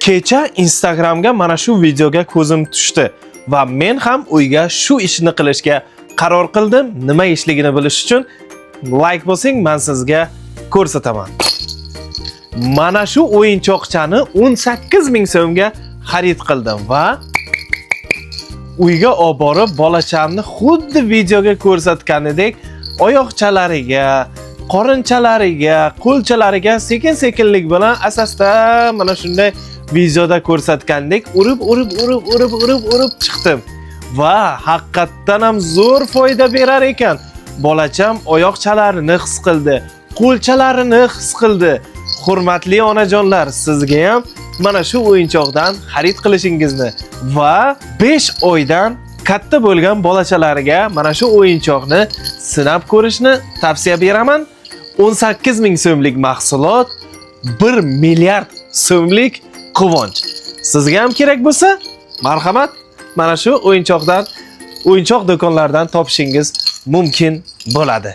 Kecha Instagramga mana shu videoga ko'zim tushdi va men ham uyga shu ishni qilishga qaror qildim. Nima ishligini bilish uchun like bosing, men sizga ko'rsataman. Mana shu o'yinchoqchani 18 ming so'mga xarid qildim va uyga olib borib bolachamni xuddi videoga ko'rsatganidek oyoqchalariga, qorinchalariga, qo'lchalariga sekin-sekinlik bilan asasda mana shunday videoda ko'rsatgandek urib chiqdim. Va haqiqatdan ham zo'r foyda berar ekan. Bolacham oyoqchalarini his qildi, qo'lchalarini his qildi. Hurmatli onajonlar, sizga ham mana shu o'yinchoqdan xarid qilishingizni va 5 oydan katta bo'lgan bolachalariga mana shu o'yinchoqni sinab ko'rishni tavsiya beraman. 18 ming so'mlik mahsulot, 1 milliard so'mlik quvonch. Sizga ham kerak bo'lsa, marhamat, mana shu o'yinchoq do'konlaridan topishingiz mumkin bo'ladi.